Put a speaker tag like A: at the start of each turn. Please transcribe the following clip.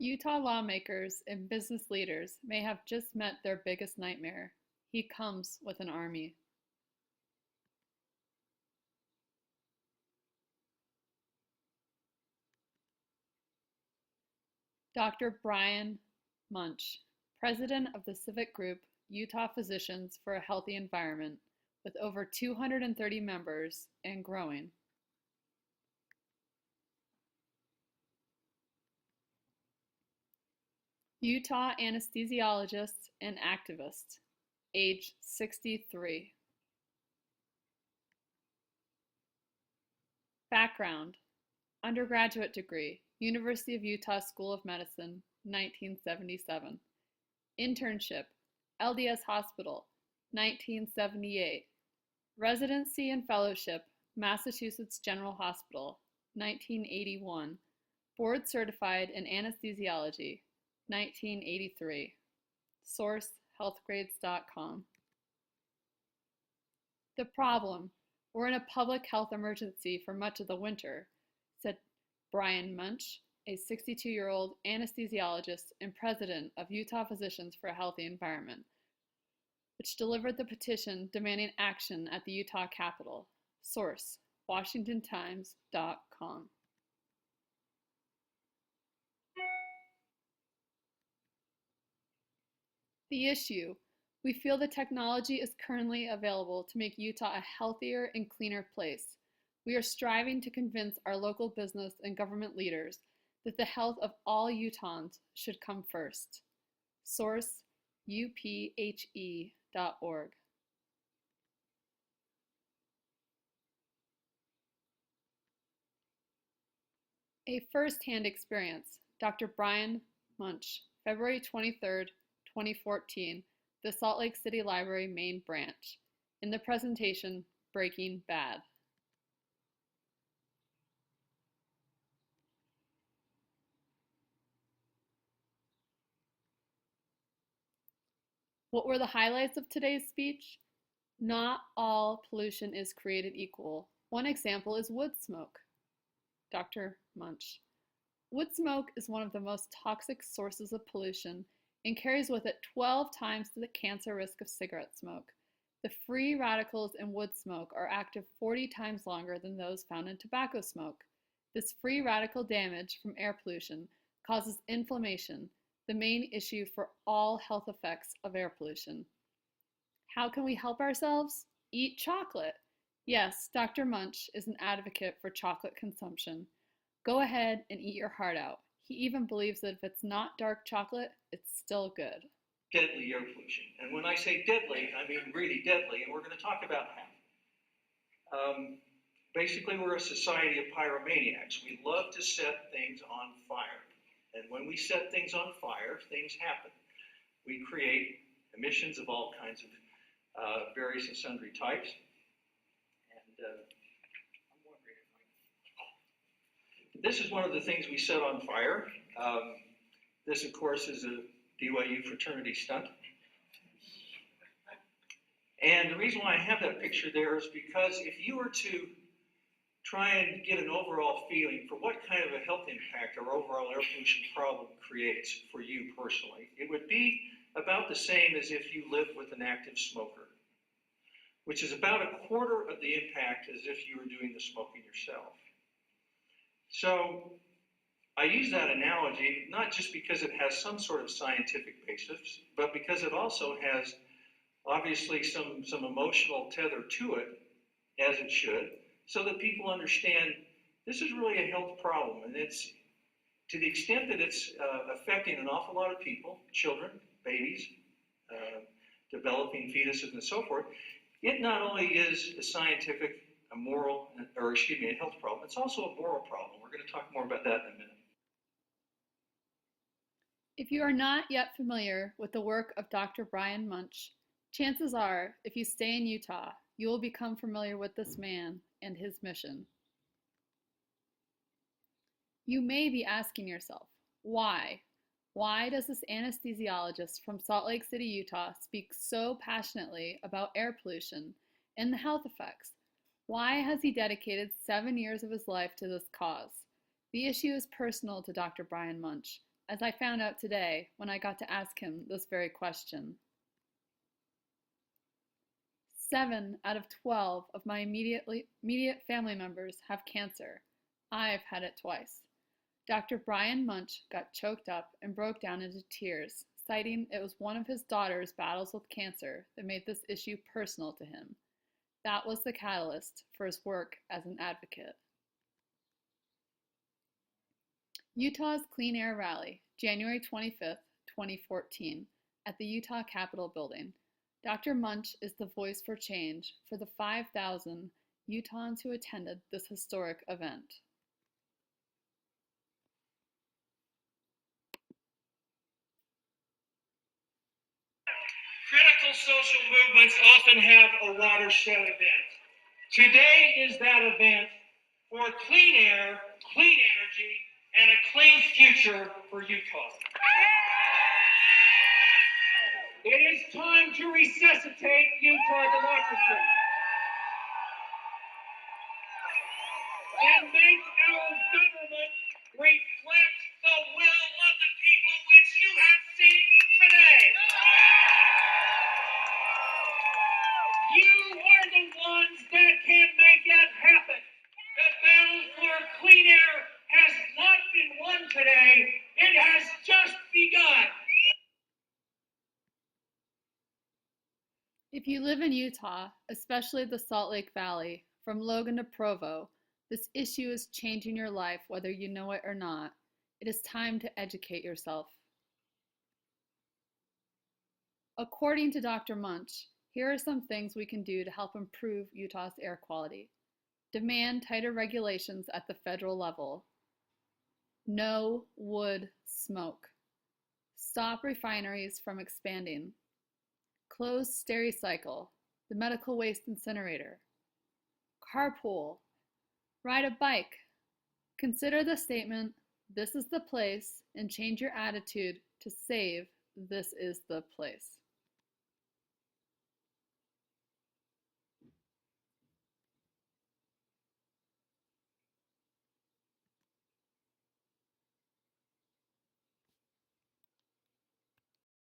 A: Utah lawmakers and business leaders may have just met their biggest nightmare. He comes with an army. Dr. Brian Moench, president of the civic group Utah Physicians for a Healthy Environment, with over 230 members and growing. Utah anesthesiologist and activist, age 63. Background: undergraduate degree, University of Utah School of Medicine, 1977. Internship, LDS Hospital, 1978. Residency and fellowship, Massachusetts General Hospital, 1981. Board certified in anesthesiology, 1983. Source: healthgrades.com. The problem: we're in a public health emergency for much of the winter, said Brian Moench, a 62-year-old anesthesiologist and president of Utah Physicians for a Healthy Environment, which delivered the petition demanding action at the Utah Capitol. Source: washingtontimes.com. The issue: we feel the technology is currently available to make Utah a healthier and cleaner place. We are striving to convince our local business and government leaders that the health of all Utahns should come first. Source: uphe.org. A first-hand experience. Dr. Brian Moench, February 23, 2014, the Salt Lake City Library main branch. In the presentation, Breaking Bad. What were the highlights of today's speech? Not all pollution is created equal. One example is wood smoke. Dr. Moench. Wood smoke is one of the most toxic sources of pollution and carries with it 12 times the cancer risk of cigarette smoke. The free radicals in wood smoke are active 40 times longer than those found in tobacco smoke. This free radical damage from air pollution causes inflammation, the main issue for all health effects of air pollution. How can we help ourselves? Eat chocolate. Yes, Dr. Moench is an advocate for chocolate consumption. Go ahead and eat your heart out. He even believes that if it's not dark chocolate, it's still good.
B: Deadly air pollution. And when I say deadly, I mean really deadly, and we're going to talk about how. Basically, we're a society of pyromaniacs. We love to set things on fire. And when we set things on fire, things happen. We create emissions of all kinds of various and sundry types. And I'm wondering if this is one of the things we set on fire. This, of course, is a BYU fraternity stunt. And the reason why I have that picture there is because if you were to try and get an overall feeling for what kind of a health impact our overall air pollution problem creates for you personally, it would be about the same as if you lived with an active smoker, which is about a quarter of the impact as if you were doing the smoking yourself. So I use that analogy not just because it has some sort of scientific basis, but because it also has obviously some emotional tether to it, as it should, so that people understand this is really a health problem. And it's to the extent that it's affecting an awful lot of people, children, babies, developing fetuses and so forth, it not only is a scientific, a moral, or excuse me, a health problem, it's also a moral problem. We're going to talk more about that in a minute.
A: If you are not yet familiar with the work of Dr. Brian Moench, chances are, if you stay in Utah, you will become familiar with this man and his mission. You may be asking yourself, why? Why does this anesthesiologist from Salt Lake City, Utah, speak so passionately about air pollution and the health effects? Why has he dedicated 7 years of his life to this cause? The issue is personal to Dr. Brian Moench. as I found out today when I got to ask him this very question. 7 out of 12 of my immediate family members have cancer. I've had it twice. Dr. Brian Moench got choked up and broke down into tears, citing it was one of his daughter's battles with cancer that made this issue personal to him. That was the catalyst for his work as an advocate. Utah's Clean Air Rally, January 25th, 2014, at the Utah Capitol Building. Dr. Moench is the voice for change for the 5,000 Utahns who attended this historic event.
B: Critical social movements often have a watershed event. Today is that event for clean air, clean energy, and a clean future for Utah. It is time to resuscitate Utah democracy and make our government reflect the will of the people which you have seen today. You are the ones that can make that happen. The battle for clean air has not been won today. It has just begun.
A: If you live in Utah, especially the Salt Lake Valley, from Logan to Provo, this issue is changing your life whether you know it or not. It is time to educate yourself. According to Dr. Moench, here are some things we can do to help improve Utah's air quality. Demand tighter regulations at the federal level. No wood smoke. Stop refineries from expanding. Close Stericycle, the medical waste incinerator. Carpool. Ride a bike. Consider the statement, "This is the place," and change your attitude to save, "This is the place."